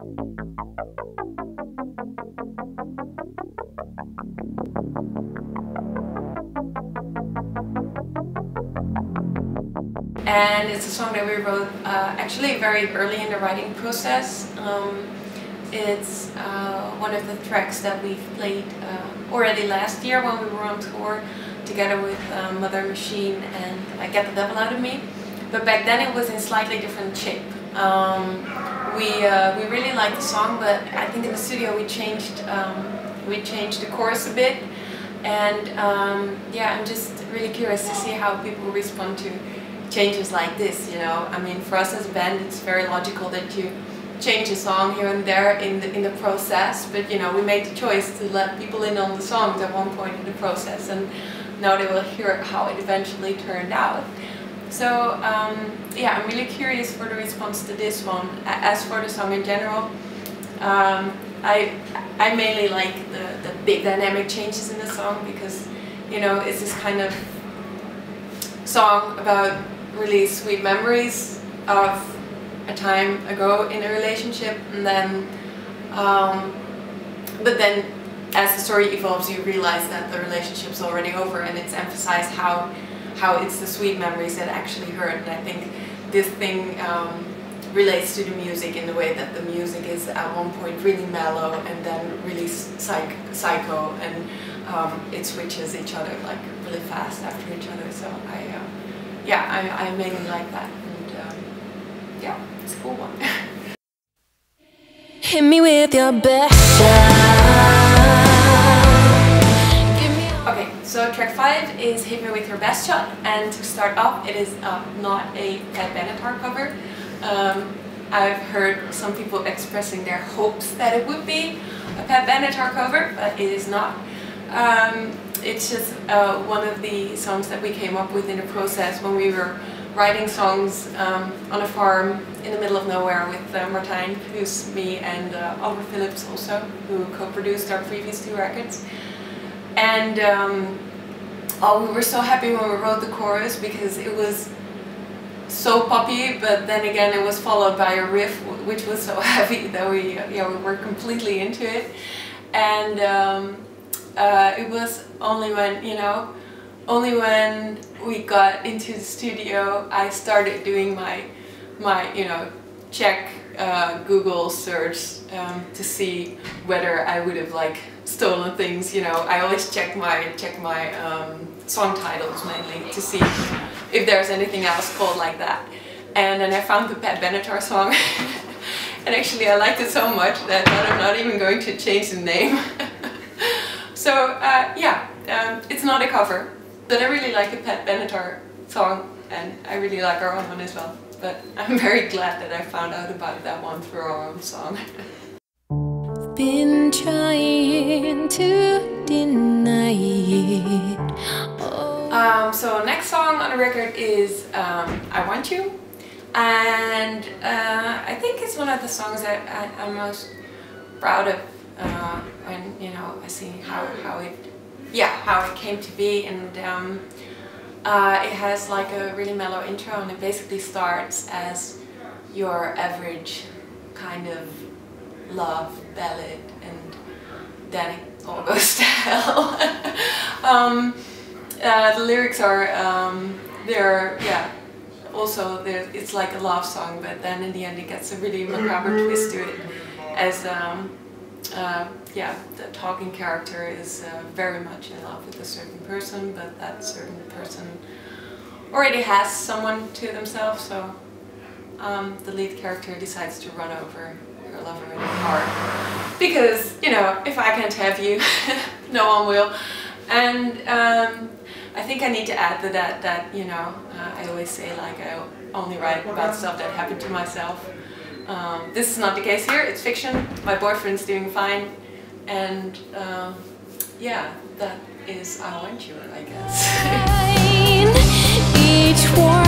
And it's a song that we wrote actually very early in the writing process. It's one of the tracks that we've played already last year when we were on tour together with Mother Machine and Get the Devil Out of Me. But back then it was in slightly different shape. We really liked the song, but I think in the studio we changed the chorus a bit. And yeah, I'm just really curious to see how people respond to changes like this, you know. I mean, for us as a band, it's very logical that you change a song here and there in the process, but you know, we made the choice to let people in on the songs at one point in the process, and now they will hear how it eventually turned out. So yeah, I'm really curious for the response to this one. As for the song in general, I mainly like the big dynamic changes in the song, because you know, it's this kind of song about really sweet memories of a time ago in a relationship, and then but then as the story evolves you realize that the relationship's already over, and it's emphasized how it's the sweet memories that actually hurt. And I think this thing relates to the music in the way that the music is at one point really mellow and then really psycho, and it switches each other like really fast after each other. So I mainly like that, and yeah, it's a cool one. Hit me with your best shot. Okay, so track 5 is Hit Me With Your Best Shot, and to start off, it is not a Pat Benatar cover. I've heard some people expressing their hopes that it would be a Pat Benatar cover, but it is not. It's just one of the songs that we came up with in the process when we were writing songs on a farm in the middle of nowhere with Martijn, who's me, and Albert Phillips also, who co-produced our previous 2 records. And oh, we were so happy when we wrote the chorus, because it was so poppy, but then again it was followed by a riff which was so heavy that we were completely into it. And it was only when, you know, only when we got into the studio I started doing my you know, check Google search to see whether I would have like stolen things. You know, I always check my song titles mainly to see if there's anything else called like that. And then I found the Pat Benatar song and actually I liked it so much that I'm not even going to change the name. So yeah, it's not a cover, but I really like the Pat Benatar song, and I really like our own one as well. But I'm very glad that I found out about that one through our own song. Been trying to deny it. Oh. So next song on the record is I Want You, and I think it's one of the songs that I'm most proud of when, you know, I see how it came to be. And it has like a really mellow intro, and it basically starts as your average kind of love ballad, and then it all goes to hell. The lyrics are it's like a love song, but then in the end it gets a really macabre twist to it, as the talking character is very much in love with a certain person, but that certain person already has someone to themselves, so the lead character decides to run over her lover in the car, because, you know, if I can't have you, no one will. And I think I need to add to that, you know, I always say like I only write about stuff that happened to myself. This is not the case here, it's fiction. My boyfriend's doing fine, and yeah, that is I Want You, I guess. Each one